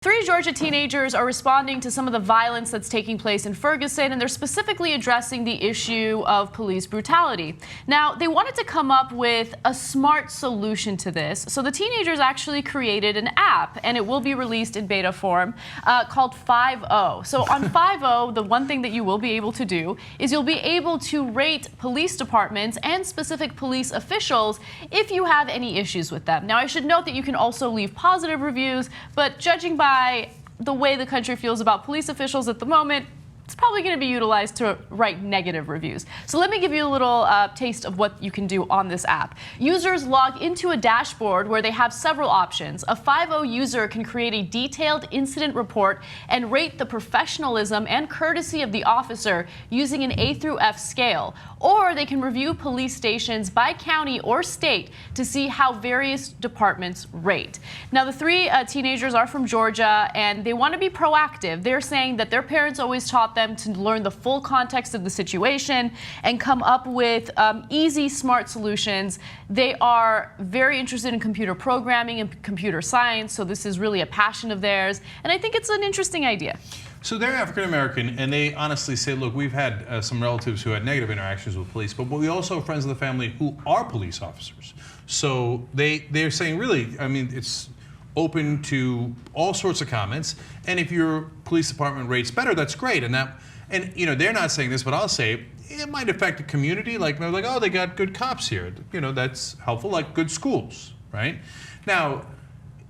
Three Georgia teenagers are responding to some of the violence that's taking place in Ferguson, and they're specifically addressing the issue of police brutality. Now, they wanted to come up with a smart solution to this, so the teenagers actually created an app, and it will be released in beta form, called 5-0. So on 5-0, the one thing that you will be able to do is you'll be able to rate police departments and specific police officials if you have any issues with them. Now, I should note that you can also leave positive reviews, but judging by the way the country feels about police officials at the moment, it's probably going to be utilized to write negative reviews. So let me give you a little taste of what you can do on this app. Users log into a dashboard where they have several options. A 5-0 user can create a detailed incident report and rate the professionalism and courtesy of the officer using an A through F scale. Or they can review police stations by county or state to see how various departments rate. Now, the three teenagers are from Georgia, and they want to be proactive. They're saying that their parents always taught them to learn the full context of the situation and come up with easy, smart solutions. They are very interested in computer programming and computer science, so this is really a passion of theirs, and I think it's an interesting idea. So they're African American, and they honestly say, look, we've had some relatives who had negative interactions with police, but we also have friends of the family who are police officers. So they're saying, really, I mean, it's open to all sorts of comments, and if your police department rates better, that's great. And you know, they're not saying this, but I'll say it might affect a community, like oh, they got good cops here. You know, that's helpful, like good schools, right? Now,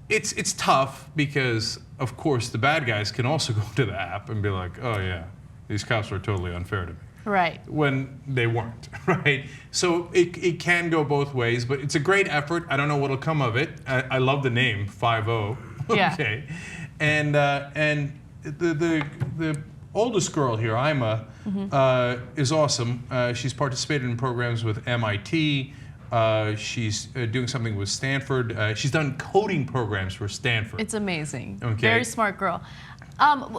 it's tough because, of course, the bad guys can also go to the app and be like, oh yeah, these cops were totally unfair to me. Right. When they weren't, right? So it can go both ways, but it's a great effort. I don't know what'll come of it. I love the name, 5-0. Yeah. Okay. And the oldest girl here, Ima, is awesome. She's participated in programs with MIT. She's doing something with Stanford. She's done coding programs for Stanford. It's amazing. Okay. Very smart girl.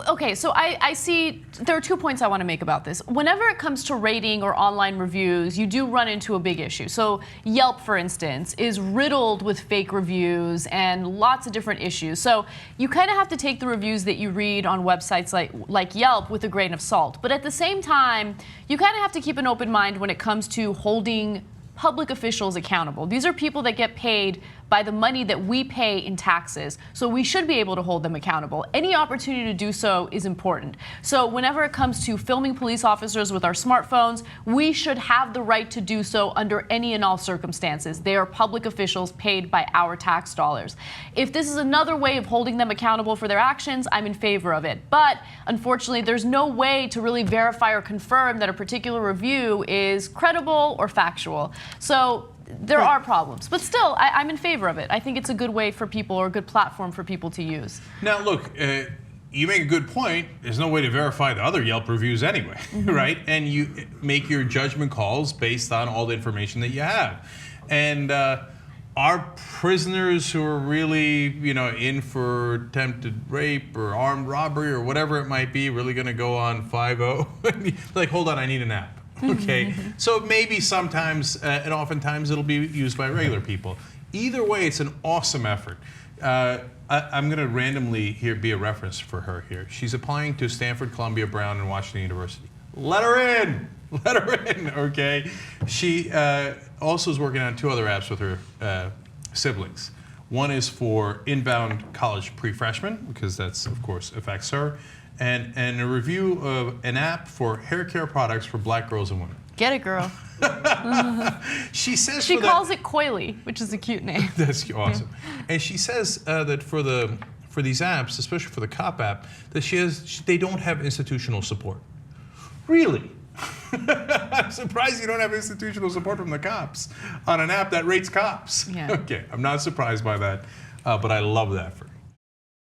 Okay, so I see there are 2 points I want to make about this. Whenever it comes to rating or online reviews, you do run into a big issue. So Yelp, for instance, is riddled with fake reviews and lots of different issues. So you kind of have to take the reviews that you read on websites like Yelp with a grain of salt. But at the same time, you kind of have to keep an open mind when it comes to holding public officials accountable. These are people that get paid by the money that we pay in taxes, so we should be able to hold them accountable. Any opportunity to do so is important. So whenever it comes to filming police officers with our smartphones, we should have the right to do so under any and all circumstances. They are public officials paid by our tax dollars. If this is another way of holding them accountable for their actions, I'm in favor of it. But unfortunately, there's no way to really verify or confirm that a particular review is credible or factual. So there are problems, but still, I'm in favor of it. I think it's a good way for people, or a good platform for people to use. Now, look, you make a good point. There's no way to verify the other Yelp reviews anyway, right? And you make your judgment calls based on all the information that you have. And are prisoners who are really, you know, in for attempted rape or armed robbery or whatever it might be really going to go on 5-0? Like, hold on, I need an app. Okay, so maybe sometimes, and oftentimes it'll be used by regular people. Either way, it's an awesome effort. I'm going to randomly be a reference for her here. She's applying to Stanford, Columbia, Brown, and Washington University. Let her in! Let her in, okay? She also is working on 2 other apps with her siblings. One is for inbound college pre-freshmen, because that's, of course, affects her. And a review of an app for hair care products for black girls and women. Get it, girl. She says she calls it Coily, which is a cute name. That's awesome. And she says that for these apps, especially for the cop app, that they don't have institutional support. Really? I'm surprised you don't have institutional support from the cops on an app that rates cops. Yeah. Okay, I'm not surprised by that, but I love the effort.